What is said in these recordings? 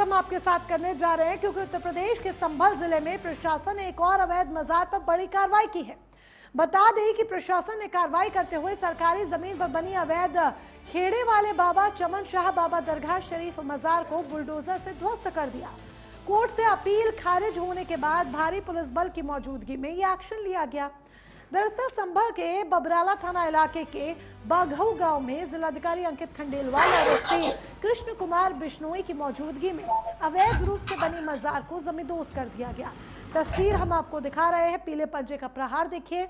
हम आपके साथ करने जा रहे हैं क्योंकि उत्तर प्रदेश के संभल जिले में प्रशासन ने एक और अवैध मजार पर बड़ी कार्रवाई की है। बता दें कि प्रशासन ने कार्रवाई करते हुए सरकारी जमीन पर बनी अवैध खेड़े वाले बाबा चमन शाह बाबा दरगाह शरीफ मजार को बुलडोजर से ध्वस्त कर दिया। कोर्ट से अपील खारिज होने के बाद भारी पुलिस बल की मौजूदगी में यह एक्शन लिया गया। दरअसल संभल के बबराला थाना इलाके के बाघऊ गांव में जिलाधिकारी अंकित खंडेलवाल और एसपी कृष्ण कुमार बिश्नोई की मौजूदगी में अवैध रूप से बनी मजार को जमींदोज कर दिया गया। तस्वीर हम आपको दिखा रहे हैं। पीले पंजे का प्रहार देखिए।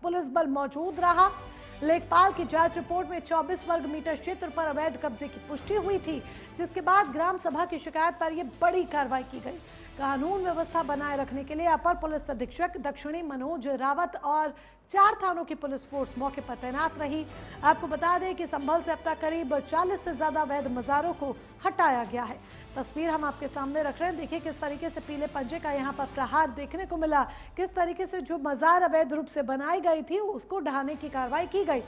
पुलिस बल मौजूद रहा। लेखपाल की जांच रिपोर्ट में 24 वर्ग मीटर क्षेत्र पर अवैध कब्जे की पुष्टि हुई थी, जिसके बाद ग्राम सभा की शिकायत पर यह बड़ी कार्रवाई की गई। कानून व्यवस्था बनाए रखने के लिए अपर पुलिस अधीक्षक दक्षिणी मनोज रावत और 4 थानों की पुलिस फोर्स मौके पर तैनात रही। आपको बता दें कि संभल से अब तक करीब 40 से ज्यादा अवैध मजारों को हटाया गया है। तस्वीर हम आपके सामने रख रहे हैं। देखिए किस तरीके से पीले पंजे का यहाँ पर प्रहार देखने को मिला। किस तरीके से जो मजार अवैध रूप से बनाई गई थी उसको ढहाने की कार्रवाई की गई।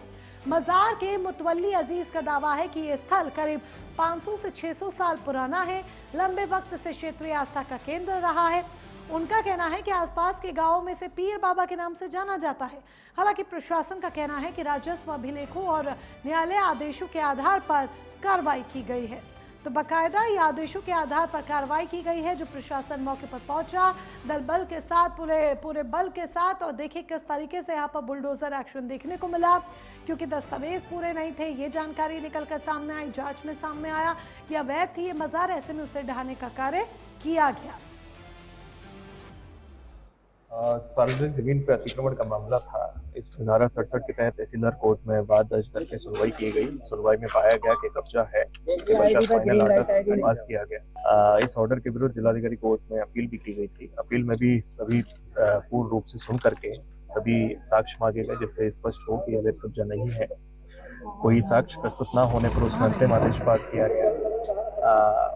मजार के मुतवल्ली अजीज का दावा है कि ये स्थल करीब 500 से 600 साल पुराना है। लंबे वक्त से क्षेत्रीय आस्था का केंद्र रहा है। उनका कहना है कि आसपास के गांवों में से पीर बाबा के नाम से जाना जाता है। हालांकि प्रशासन का कहना है कि राजस्व अभिलेखों और न्यायालय आदेशों के आधार पर कार्रवाई की गई है। तो बाकायदा ये आदेशों के आधार पर कार्रवाई की गई है। जो प्रशासन मौके पर पहुंचा दल बल के साथ, पूरे बल के साथ, और देखिए किस तरीके से यहाँ पर बुलडोजर एक्शन देखने को मिला, क्योंकि दस्तावेज पूरे नहीं थे। ये जानकारी निकलकर सामने आई, जांच में सामने आया कि अवैध थी ये मजार। ऐसे में उसे ढहाने का कार्य किया गया। सार्वजनिक जमीन पर अतिक्रमण का मामला था। इस धारा 67 के तहत तहसीलदार कोर्ट में बात दर्ज करके सुनवाई की गई। सुनवाई में पाया गया कि कब्जा है, फाइनल ऑर्डर पास किया गया। इस ऑर्डर के विरुद्ध जिलाधिकारी कोर्ट में अपील भी की गई थी। अपील में भी सभी पूर्ण रूप से सुन करके सभी साक्ष्य मांगे गए, जिससे स्पष्ट हो कि अवैध कब्जा नहीं है। कोई साक्ष्य प्रस्तुत न होने पर उसमें अंतिम आदेश पास किया गया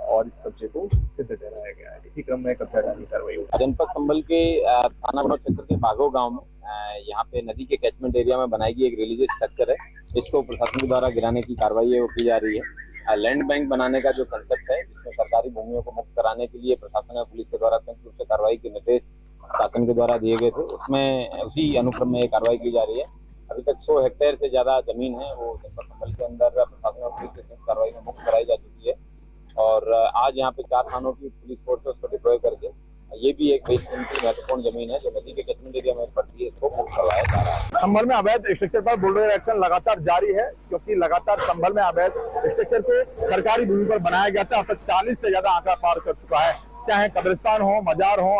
और इस कब्जे को सिद्ध ठहराया गया है। इसी क्रम में कब्जा ढहाने की कार्रवाई हुई। जनपद संभल के थाना क्षेत्र के बाघो गांव में यहाँ पे नदी के कैचमेंट एरिया में बनाई गई एक रिलीजियस स्ट्रक्चर है। इसको प्रशासन के द्वारा गिराने की कार्रवाई है वो की जा रही है। लैंड बैंक बनाने का जो कंसेप्ट है, जिसमें सरकारी भूमियों को मुक्त कराने के लिए प्रशासन और पुलिस के द्वारा संयुक्त रूप से कार्रवाई के निर्देश शासन के द्वारा दिए गए थे, उसमें उसी अनुक्रम में कार्रवाई की जा रही है। अभी तक 100 हेक्टेयर से ज्यादा जमीन है वो जनपद संभल के अंदर प्रशासन और पुलिस की संयुक्त कार्रवाई में मुक्त कराई जा चुकी है। और आज यहाँ पे 4 थानों की पुलिस फोर्स उसको डिप्लॉय करके ये भी एक महत्वपूर्ण जमीन है जो नदी के कैचमेंट एरिया में पड़ती है, इसको मुक्त करवाया जा रहा है। संभल में अवैध स्ट्रक्चर पर बुलडोजर एक्शन लगातार जारी है, क्योंकि लगातार संभल में अवैध स्ट्रक्चर को सरकारी भूमि पर बनाया गया था। अब तक 40 से ज्यादा आंकड़ा पार कर चुका है। चाहे कब्रिस्तान हो, मजार हो,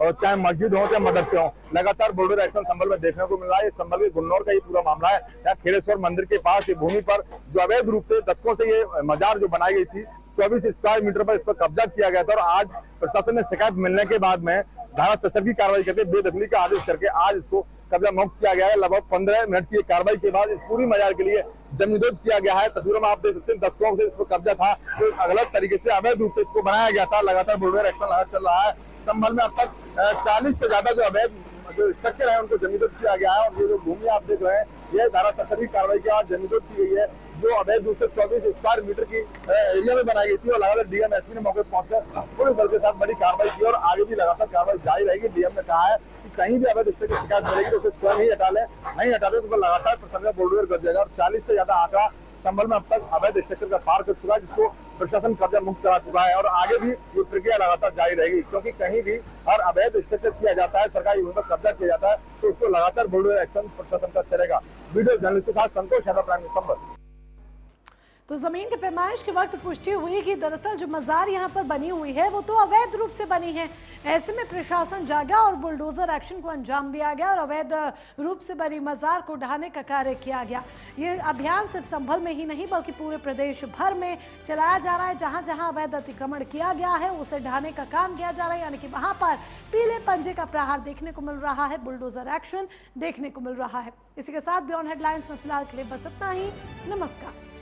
और चाहे मस्जिद हो, चाहे मदरसे हो, लगातार बुलडोजर एक्शन संभल में देखने को मिल रहा है। संभल के गुन्नौर का ये पूरा मामला है। यहाँ खेड़ेश्वर मंदिर के पास ये भूमि पर जो अवैध रूप से दशकों से ये मजार जो बनाई गई थी, 24 स्क्वायर मीटर पर इस पर कब्जा किया गया था। और आज प्रशासन ने शिकायत मिलने के बाद में धारा 67 की कार्रवाई करके बेदखली का आदेश करके आज इसको कब्जा मुक्त किया गया है। लगभग 15 मिनट की कार्रवाई के बाद इस पूरी मजार के लिए जमींदोज किया गया है। तस्वीरों में आप देख सकते हैं दशकों से इस पर कब्जा था, तो गलत तरीके से अवैध रूप से इसको बनाया गया था। लगातार बुलडोजर एक्शन लगा चल रहा है। संभल में अब तक 40 से ज्यादा जो अवैध जो स्ट्रक्चर है उनको जमींदोज किया गया है। और ये जो भूमि आप देख रहे हैं, ये धारा 67 की कार्रवाई के बाद जमींदोज की गई है, जो अवैध रूप से 24 स्क्वायर मीटर की एरिया में बनाई गई थी। और लगातार डीएम एसपी ने मौके पर पहुंचकर पुलिस बल के साथ बड़ी कार्रवाई की और आगे भी लगातार कार्रवाई जारी रहेगी। डीएम ने कहा है कि कहीं भी अवैध स्ट्रक्चर की शिकायत मिलेगी तो उसे स्वयं ही हटा ले, नहीं हटाते तो लगातार प्रशासन बुलडोजर कर देगा। और 40 से ज्यादा आंकड़ा संभल में अब तक अवैध स्ट्रक्चर का पार कर चुका है, जिसको प्रशासन कब्जा मुक्त करा चुका है। और आगे भी ये प्रक्रिया लगातार जारी रहेगी, क्योंकि कहीं भी हर अवैध स्ट्रक्चर किया जाता है, सरकारी भूमि पर कब्जा किया जाता है, तो उसको लगातार बुलडोजर एक्शन प्रशासन का चलेगा। वीडियो जर्नलिस्ट के साथ संतोष यादव, प्राइम न्यूज़ संभल। तो जमीन के पैमाइश के वक्त पुष्टि हुई कि दरअसल जो मजार यहाँ पर बनी हुई है वो तो अवैध रूप से बनी है। ऐसे में प्रशासन जागा और बुलडोजर एक्शन को अंजाम दिया गया और अवैध रूप से बनी मजार को ढहाने का कार्य किया गया। ये अभियान सिर्फ संभल में ही नहीं बल्कि पूरे प्रदेश भर में चलाया जा रहा है। जहाँ जहाँ अवैध अतिक्रमण किया गया है उसे ढहाने का काम किया जा रहा है, यानी कि वहाँ पर पीले पंजे का प्रहार देखने को मिल रहा है, बुलडोजर एक्शन देखने को मिल रहा है। इसी के साथ बियॉन्ड हेडलाइंस में फिलहाल के लिए बस इतना ही। नमस्कार।